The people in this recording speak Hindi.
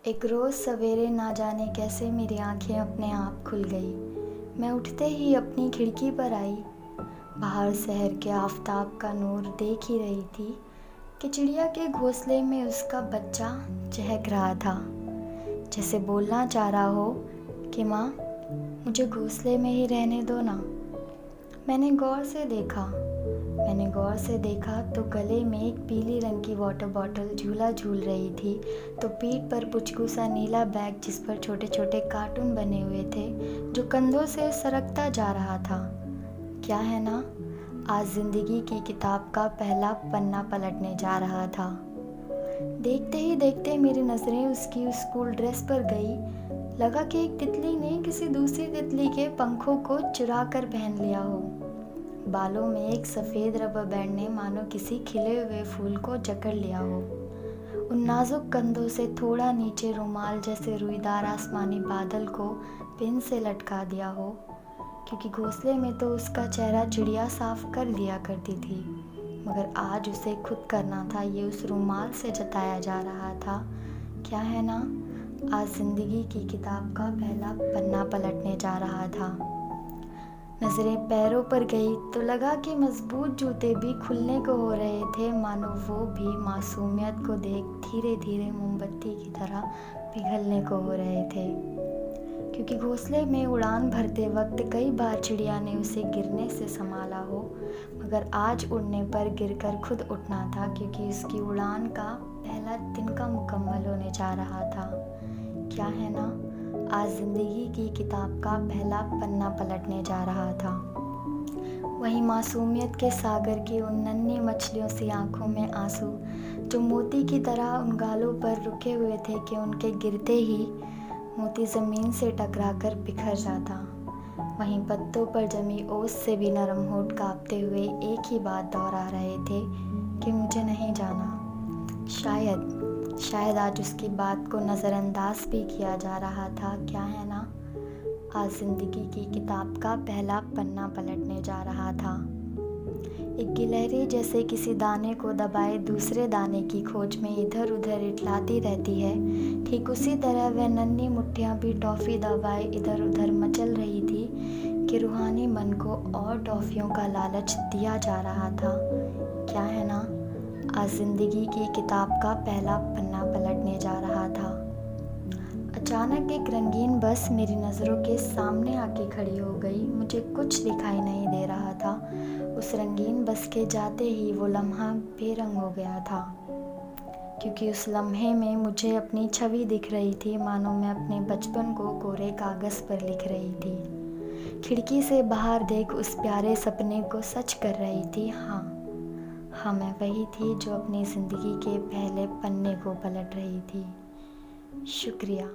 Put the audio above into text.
एक रोज़ सवेरे ना जाने कैसे मेरी आंखें अपने आप खुल गई। मैं उठते ही अपनी खिड़की पर आई। बाहर शहर के आफताब का नूर देख ही रही थी कि चिड़िया के घोंसले में उसका बच्चा चहक रहा था, जैसे बोलना चाह रहा हो कि माँ, मुझे घोंसले में ही रहने दो ना। मैंने गौर से देखा तो गले में एक पीली रंग की वाटर बॉटल झूला झूल रही थी, तो पीठ पर पुचकू सा नीला बैग जिस पर छोटे छोटे कार्टून बने हुए थे, जो कंधों से सरकता जा रहा था। क्या है ना, आज जिंदगी की किताब का पहला पन्ना पलटने जा रहा था। देखते ही देखते मेरी नज़रें उसकी उस स्कूल ड्रेस पर गई। लगा कि एक तितली ने किसी दूसरी तितली के पंखों को चुरा कर पहन लिया हो। बालों में एक सफ़ेद रबर बैंड ने मानो किसी खिले हुए फूल को जकड़ लिया हो। उन नाजुक कंधों से थोड़ा नीचे रुमाल जैसे रुईदार आसमानी बादल को पिन से लटका दिया हो, क्योंकि घोंसले में तो उसका चेहरा चिड़िया साफ कर दिया करती थी, मगर आज उसे खुद करना था, ये उस रुमाल से जताया जा रहा था। क्या है ना, आज जिंदगी की किताब का पहला पन्ना पलटने जा रहा था। नज़रें पैरों पर गई तो लगा कि मजबूत जूते भी खुलने को हो रहे थे, मानो वो भी मासूमियत को देख धीरे धीरे मोमबत्ती की तरह पिघलने को हो रहे थे। क्योंकि घोंसले में उड़ान भरते वक्त कई बार चिड़िया ने उसे गिरने से संभाला हो, मगर आज उड़ने पर गिरकर खुद उठना था, क्योंकि उसकी उड़ान का पहला तिनका मुकम्मल होने जा रहा था। क्या है ना, आज जिंदगी की किताब का पहला पन्ना पलटने जा रहा था। वही मासूमियत के सागर की उन नन्ही मछलियों सी आंखों में आंसू, जो मोती की तरह उन गालों पर रुके हुए थे कि उनके गिरते ही मोती ज़मीन से टकराकर बिखर जाता। वहीं पत्तों पर जमी ओस से भी नरम होठ कांपते हुए एक ही बात दोहरा रहे थे कि मुझे नहीं जाना। शायद आज उसकी बात को नज़रअंदाज भी किया जा रहा था। क्या है ना, आज जिंदगी की किताब का पहला पन्ना पलटने जा रहा था। एक गिलहरी जैसे किसी दाने को दबाए दूसरे दाने की खोज में इधर उधर इटलाती रहती है, ठीक उसी तरह वह नन्ही मुट्ठियाँ भी टॉफ़ी दबाए इधर उधर मचल रही थी कि रूहानी मन को और टॉफ़ियों का लालच दिया जा रहा था। क्या है ना, आज जिंदगी की किताब का पहला पन्ना पलटने जा रहा था। अचानक एक रंगीन बस मेरी नज़रों के सामने आके खड़ी हो गई। मुझे कुछ दिखाई नहीं दे रहा था। उस रंगीन बस के जाते ही वो लम्हा बेरंग हो गया था, क्योंकि उस लम्हे में मुझे अपनी छवि दिख रही थी, मानो मैं अपने बचपन को कोरे कागज़ पर लिख रही थी। खिड़की से बाहर देख उस प्यारे सपने को सच कर रही थी। हाँ, मैं वही थी जो अपनी ज़िंदगी के पहले पन्ने को पलट रही थी। शुक्रिया।